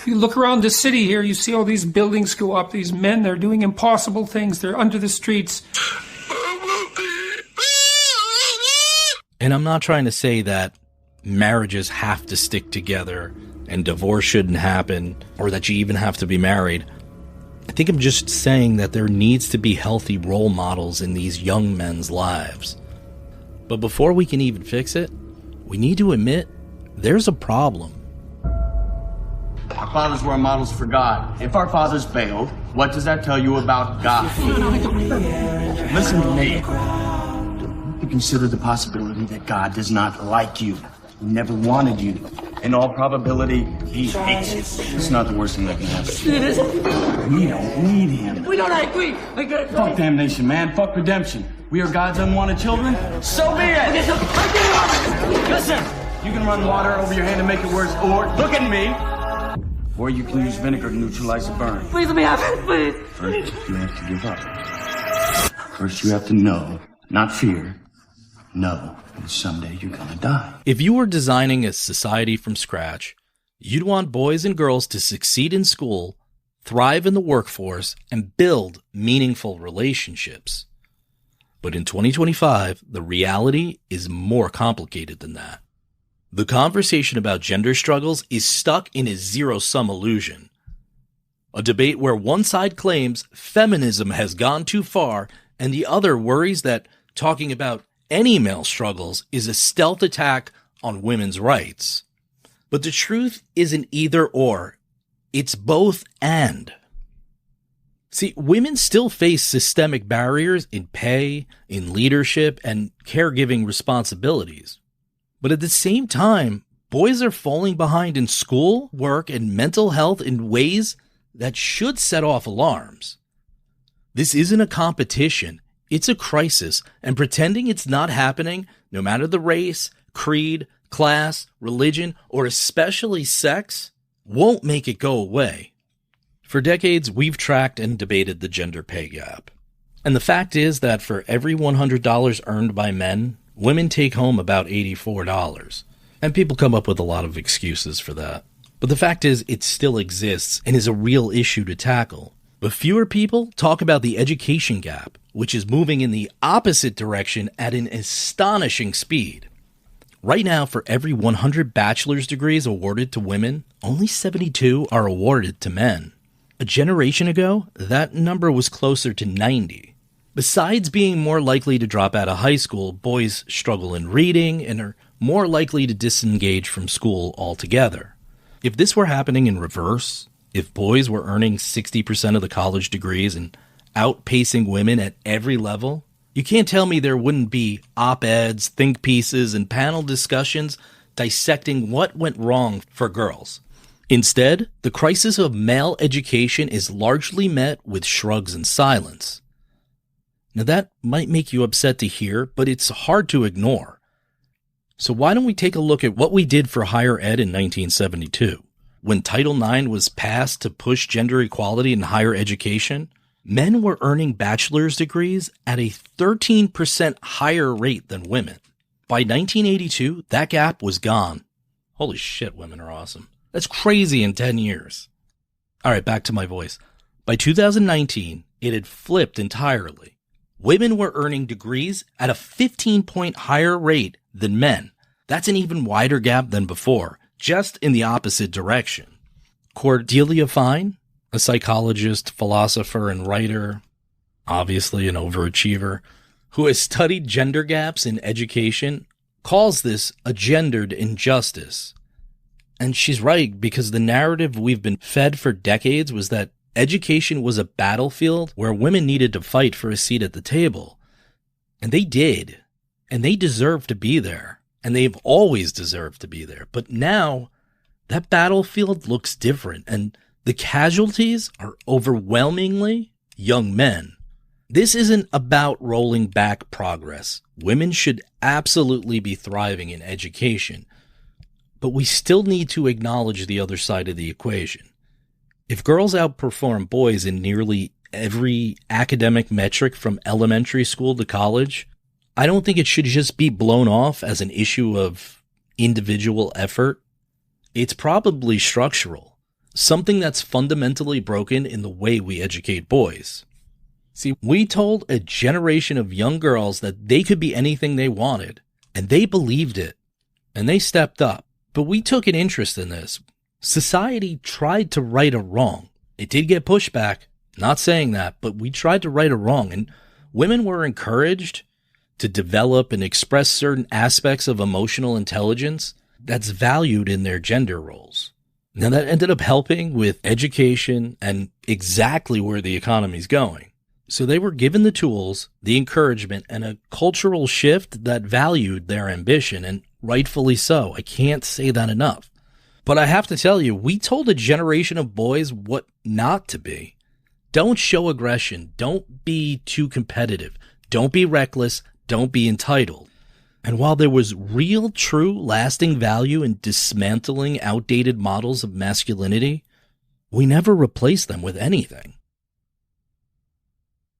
You look around the city here, you see all these buildings go up, these men, they're doing impossible things, they're under the streets. And I'm not trying to say that marriages have to stick together and divorce shouldn't happen, or that you even have to be married. I think I'm just saying that there needs to be healthy role models in these young men's lives. But before we can even fix it, we need to admit there's a problem. Our fathers were models for God. If our fathers failed, what does that tell you about God? Listen to me. You consider the possibility that God does not like you. He never wanted you. In all probability, he hates you. It's not the worst thing that can happen. It isn't. We don't need him. We don't agree. Fuck damnation, man. Fuck redemption. We are God's unwanted children. So be it. Listen, you can run water over your hand and make it worse, or look at me. Or you can use vinegar to neutralize the burn. Please let me have it, please. First, you have to give up. First, you have to know, not fear. Know that someday you're gonna die. If you were designing a society from scratch, you'd want boys and girls to succeed in school, thrive in the workforce, and build meaningful relationships. But in 2025, the reality is more complicated than that. The conversation about gender struggles is stuck in a zero-sum illusion. A debate where one side claims feminism has gone too far and the other worries that talking about any male struggles is a stealth attack on women's rights. But the truth isn't either or. It's both and. See, women still face systemic barriers in pay, in leadership, and caregiving responsibilities. But at the same time, boys are falling behind in school, work, and mental health in ways that should set off alarms. This isn't a competition, it's a crisis, and pretending it's not happening, no matter the race, creed, class, religion, or especially sex, won't make it go away. For decades, we've tracked and debated the gender pay gap. And the fact is that for every $100 earned by men, women take home about $84. And people come up with a lot of excuses for that. But the fact is, it still exists and is a real issue to tackle. But fewer people talk about the education gap, which is moving in the opposite direction at an astonishing speed. Right now, for every 100 bachelor's degrees awarded to women, only 72 are awarded to men. A generation ago, that number was closer to 90. Besides being more likely to drop out of high school, boys struggle in reading and are more likely to disengage from school altogether. If this were happening in reverse, if boys were earning 60% of the college degrees and outpacing women at every level, you can't tell me there wouldn't be op-eds, think pieces, and panel discussions dissecting what went wrong for girls. Instead, the crisis of male education is largely met with shrugs and silence. Now that might make you upset to hear, but it's hard to ignore. So why don't we take a look at what we did for higher ed in 1972? When Title IX was passed to push gender equality in higher education, men were earning bachelor's degrees at a 13% higher rate than women. By 1982, that gap was gone. Holy shit, women are awesome. That's crazy in 10 years. All right, back to my voice. By 2019, it had flipped entirely. Women were earning degrees at a 15-point higher rate than men. That's an even wider gap than before, just in the opposite direction. Cordelia Fine, a psychologist, philosopher, and writer, obviously an overachiever, who has studied gender gaps in education, calls this a gendered injustice. And she's right, because the narrative we've been fed for decades was that education was a battlefield where women needed to fight for a seat at the table. And they did. And they deserve to be there. And they've always deserved to be there. But now, that battlefield looks different. And the casualties are overwhelmingly young men. This isn't about rolling back progress. Women should absolutely be thriving in education. But we still need to acknowledge the other side of the equation. If girls outperform boys in nearly every academic metric from elementary school to college, I don't think it should just be blown off as an issue of individual effort. It's probably structural, something that's fundamentally broken in the way we educate boys. See, we told a generation of young girls that they could be anything they wanted, and they believed it, and they stepped up. But we took an interest in this. Society tried to right a wrong. It did get pushback, not saying that, but we tried to right a wrong, and women were encouraged to develop and express certain aspects of emotional intelligence that's valued in their gender roles. Now, that ended up helping with education and exactly where the economy's going. So they were given the tools, the encouragement, and a cultural shift that valued their ambition, and rightfully so. I can't say that enough. But I have to tell you, we told a generation of boys what not to be. Don't show aggression. Don't be too competitive. Don't be reckless. Don't be entitled. And while there was real, true, lasting value in dismantling outdated models of masculinity, we never replaced them with anything.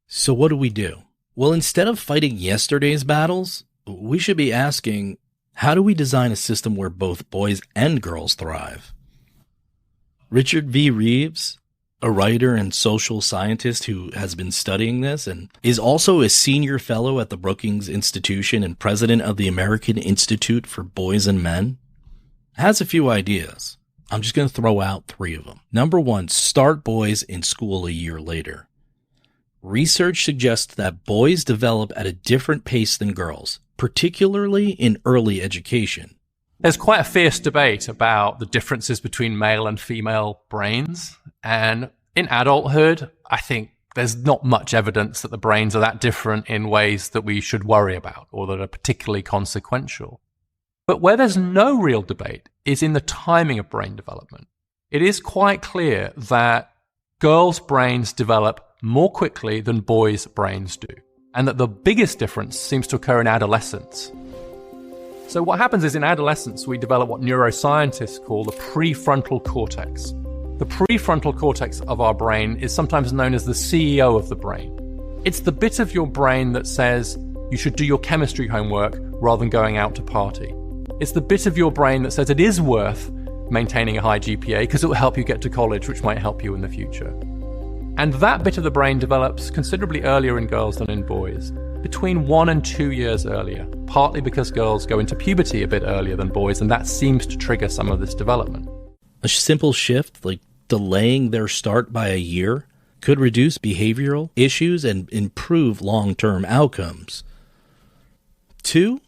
So what do? Well, instead of fighting yesterday's battles, we should be asking, how do we design a system where both boys and girls thrive? Richard V. Reeves, a writer and social scientist who has been studying this and is also a senior fellow at the Brookings Institution and president of the American Institute for Boys and Men, has a few ideas. I'm just going to throw out 3 of them. Number 1, start boys in school a year later. Research suggests that boys develop at a different pace than girls, particularly in early education. There's quite a fierce debate about the differences between male and female brains. And in adulthood, I think there's not much evidence that the brains are that different in ways that we should worry about or that are particularly consequential. But where there's no real debate is in the timing of brain development. It is quite clear that girls' brains develop more quickly than boys' brains do, and that the biggest difference seems to occur in adolescence. So what happens is in adolescence, we develop what neuroscientists call the prefrontal cortex. The prefrontal cortex of our brain is sometimes known as the CEO of the brain. It's the bit of your brain that says you should do your chemistry homework rather than going out to party. It's the bit of your brain that says it is worth maintaining a high GPA because it will help you get to college, which might help you in the future. And that bit of the brain develops considerably earlier in girls than in boys, between 1 and 2 years earlier, partly because girls go into puberty a bit earlier than boys, and that seems to trigger some of this development. A simple shift, like delaying their start by a year, could reduce behavioral issues and improve long-term outcomes. 2,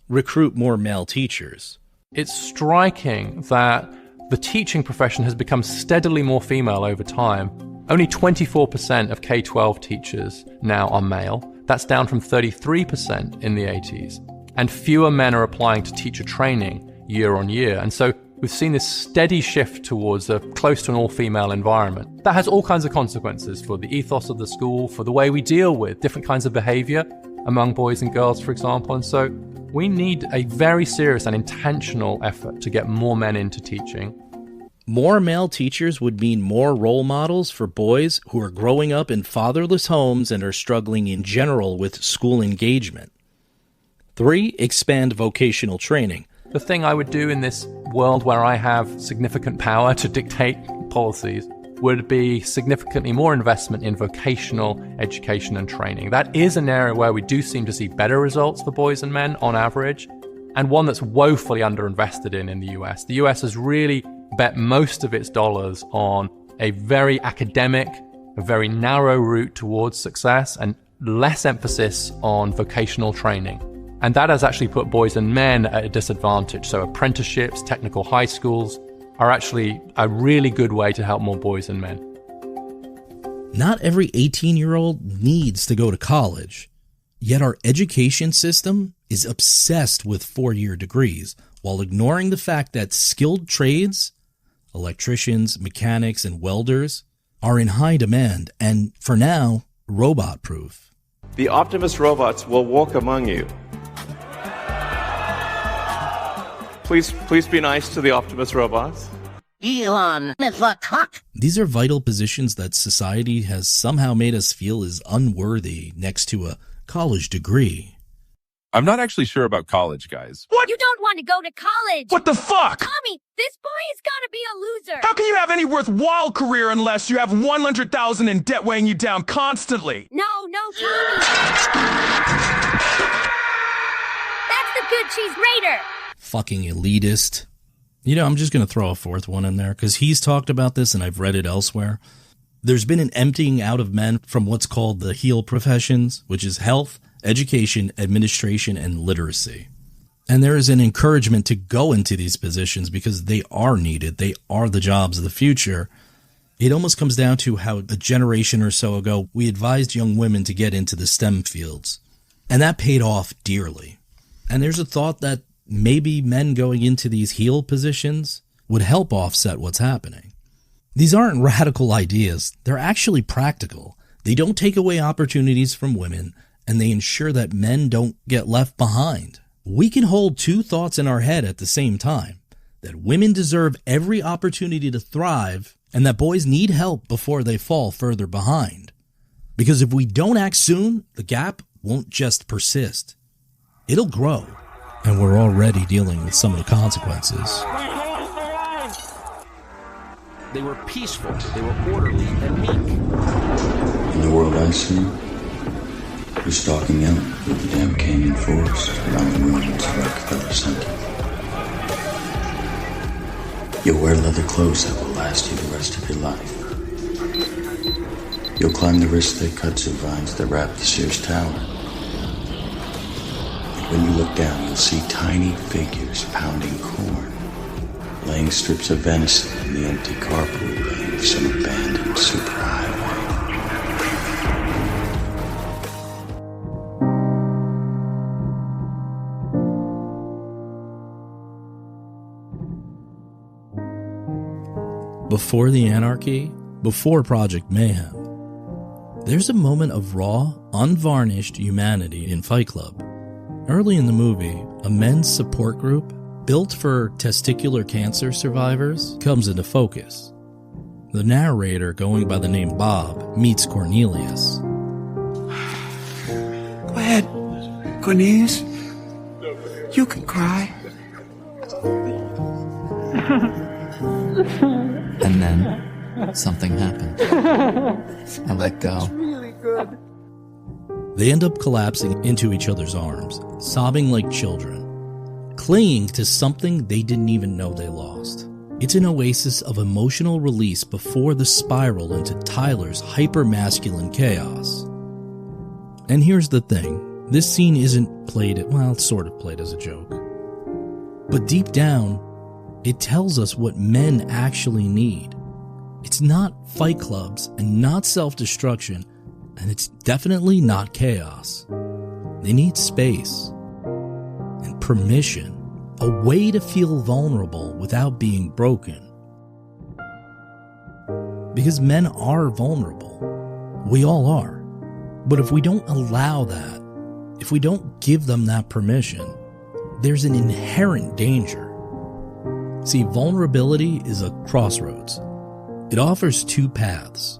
recruit more male teachers. It's striking that the teaching profession has become steadily more female over time. Only 24% of K-12 teachers now are male. That's down from 33% in the 80s. And fewer men are applying to teacher training year on year. And so we've seen this steady shift towards a close to an all-female environment. That has all kinds of consequences for the ethos of the school, for the way we deal with different kinds of behavior among boys and girls, for example. And so we need a very serious and intentional effort to get more men into teaching. More male teachers would mean more role models for boys who are growing up in fatherless homes and are struggling in general with school engagement. 3, expand vocational training. The thing I would do in this world where I have significant power to dictate policies would be significantly more investment in vocational education and training. That is an area where we do seem to see better results for boys and men on average, and one that's woefully underinvested in the US. The US has really bet most of its dollars on a very academic, a very narrow route towards success, and less emphasis on vocational training. And that has actually put boys and men at a disadvantage. So apprenticeships, technical high schools are actually a really good way to help more boys and men. Not every 18-year-old needs to go to college, yet our education system is obsessed with 4-year degrees while ignoring the fact that skilled trades, electricians, mechanics, and welders are in high demand and, for now, robot-proof. The Optimus robots will walk among you. Please be nice to the Optimus robots. Elon, the cock. These are vital positions that society has somehow made us feel is unworthy next to a college degree. I'm not actually sure about college, guys. What? You don't want to go to college. What the fuck? Tommy, this boy has got to be a loser. How can you have any worthwhile career unless you have 100,000 in debt weighing you down constantly? No, Tommy. That's the good cheese grater. Fucking elitist. You know, I'm just going to throw a 4th one in there because he's talked about this and I've read it elsewhere. There's been an emptying out of men from what's called the heal professions, which is health, education, administration, and literacy. And there is an encouragement to go into these positions because they are needed. They are the jobs of the future. It almost comes down to how a generation or so ago, we advised young women to get into the STEM fields. And that paid off dearly. And there's a thought that maybe men going into these heel positions would help offset what's happening. These aren't radical ideas. They're actually practical. They don't take away opportunities from women, and they ensure that men don't get left behind. We can hold two thoughts in our head at the same time, that women deserve every opportunity to thrive, and that boys need help before they fall further behind. Because if we don't act soon, the gap won't just persist. It'll grow, and we're already dealing with some of the consequences. They were peaceful, they were orderly and meek. In the world I see, you're stalking out with the damn canyon forest around the ruins of Rockefeller Center. You'll wear leather clothes that will last you the rest of your life. You'll climb the wrist-thick kudzu vines that wrap the Sears Tower. And when you look down, you'll see tiny figures pounding corn, laying strips of venison in the empty carpool lane of some abandoned superhighway. Before the anarchy, before Project Mayhem, there's a moment of raw, unvarnished humanity in Fight Club. Early in the movie, a men's support group built for testicular cancer survivors comes into focus. The narrator, going by the name Bob, meets Cornelius. Go ahead, Cornelius. You can cry. And then something happened. I let go. Really good. They end up collapsing into each other's arms, sobbing like children, clinging to something they didn't even know they lost. It's an oasis of emotional release before the spiral into Tyler's hyper-masculine chaos. And here's the thing, this scene isn't played, well, it's sort of played as a joke. But deep down, it tells us what men actually need. It's not fight clubs and not self-destruction, and it's definitely not chaos. They need space and permission, a way to feel vulnerable without being broken. Because men are vulnerable. We all are. But if we don't allow that, if we don't give them that permission, there's an inherent danger. See, vulnerability is a crossroads. It offers two paths.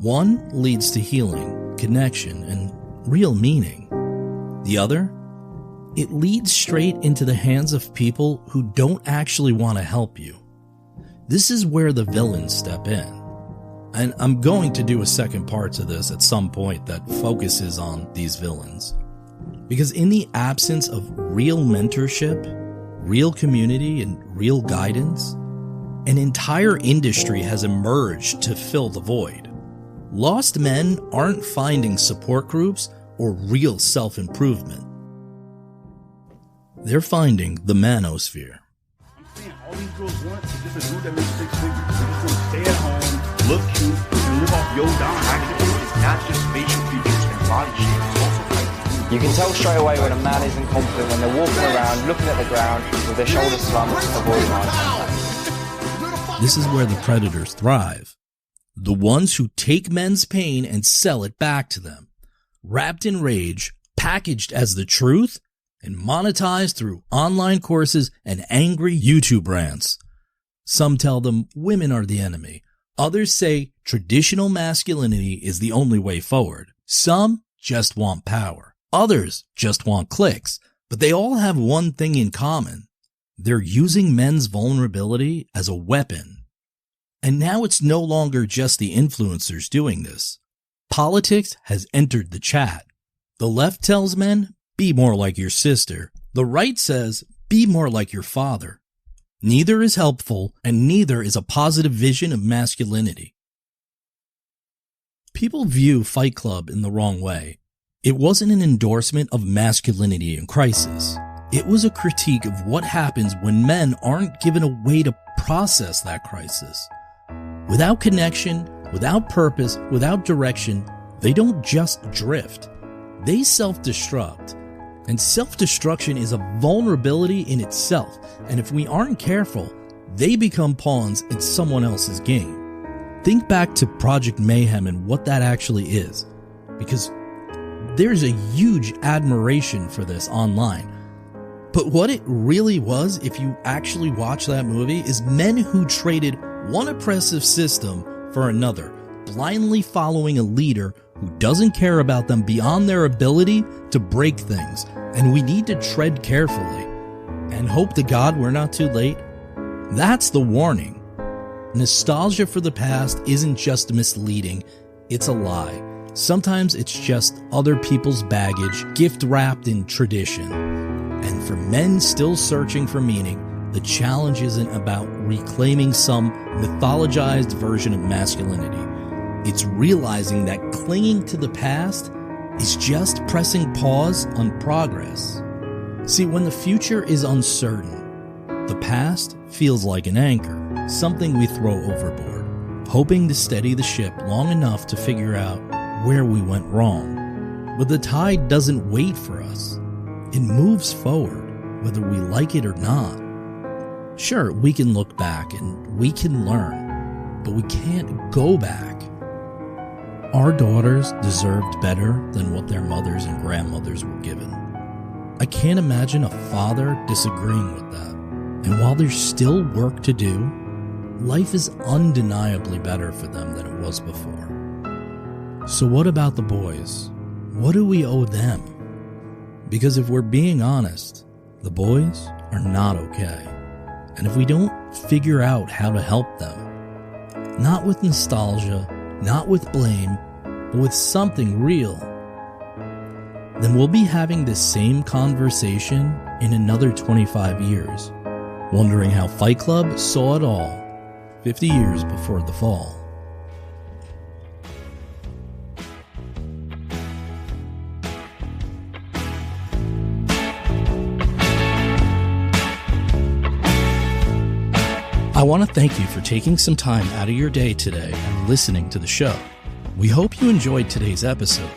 One leads to healing, connection, and real meaning. The other, it leads straight into the hands of people who don't actually want to help you. This is where the villains step in. And I'm going to do a second part to this at some point that focuses on these villains. Because in the absence of real mentorship, real community, and real guidance, an entire industry has emerged to fill the void. Lost men aren't finding support groups or real self-improvement. They're finding the manosphere. All these girls want is just a dude that makes 6 figures. They just want to stay at home, look cute, and live off yo dime. Actually, it's not just facial features and body shape, it's also height. You can tell straight away when a man isn't confident when they're walking around, looking at the ground, with their shoulders slumped, avoiding eye contact. This is where the predators thrive. The ones who take men's pain and sell it back to them. Wrapped in rage, packaged as the truth, and monetized through online courses and angry YouTube rants. Some tell them women are the enemy. Others say traditional masculinity is the only way forward. Some just want power. Others just want clicks. But they all have one thing in common. They're using men's vulnerability as a weapon. And now it's no longer just the influencers doing this. Politics has entered the chat. The left tells men, be more like your sister. The right says, be more like your father. Neither is helpful, and neither is a positive vision of masculinity. People view Fight Club in the wrong way. It wasn't an endorsement of masculinity in crisis. It was a critique of what happens when men aren't given a way to process that crisis. Without connection, without purpose, without direction, they don't just drift. They self-destruct. And self-destruction is a vulnerability in itself, and if we aren't careful, they become pawns in someone else's game. Think back to Project Mayhem and what that actually is, because there's a huge admiration for this online. But what it really was, if you actually watch that movie, is men who traded one oppressive system for another, blindly following a leader who doesn't care about them beyond their ability to break things. And we need to tread carefully and hope to God we're not too late. That's the warning. Nostalgia for the past isn't just misleading, it's a lie. Sometimes it's just other people's baggage, gift wrapped in tradition. And for men still searching for meaning, the challenge isn't about reclaiming some mythologized version of masculinity. It's realizing that clinging to the past is just pressing pause on progress. See, when the future is uncertain, the past feels like an anchor, something we throw overboard, hoping to steady the ship long enough to figure out where we went wrong. But the tide doesn't wait for us. It moves forward, whether we like it or not. Sure, we can look back and we can learn, but we can't go back. Our daughters deserved better than what their mothers and grandmothers were given. I can't imagine a father disagreeing with that. And while there's still work to do, life is undeniably better for them than it was before. So what about the boys? What do we owe them? Because if we're being honest, the boys are not okay. And if we don't figure out how to help them, not with nostalgia, not with blame, but with something real, then we'll be having this same conversation in another 25 years, wondering how Fight Club saw it all 50 years before the fall. I want to thank you for taking some time out of your day today and listening to the show. We hope you enjoyed today's episode.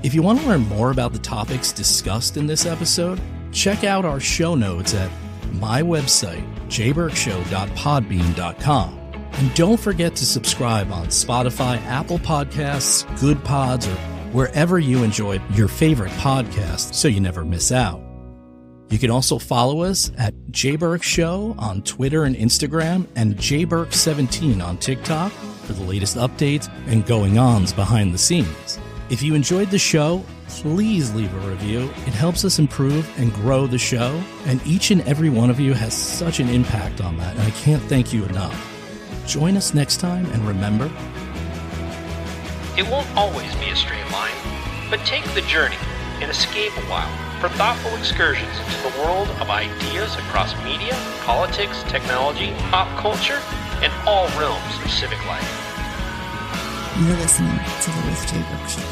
If you want to learn more about the topics discussed in this episode, check out our show notes at my website, jburkshow.podbean.com. And don't forget to subscribe on Spotify, Apple Podcasts, Good Pods, or wherever you enjoy your favorite podcast so you never miss out. You can also follow us at JBurk Show on Twitter and Instagram, and JBurk17 on TikTok for the latest updates and going-ons behind the scenes. If you enjoyed the show, please leave a review. It helps us improve and grow the show, and each and every one of you has such an impact on that, and I can't thank you enough. Join us next time, and remember, it won't always be a straight line, but take the journey and escape a while for thoughtful excursions into the world of ideas across media, politics, technology, pop culture, and all realms of civic life. You're listening to the With J. Burke Show.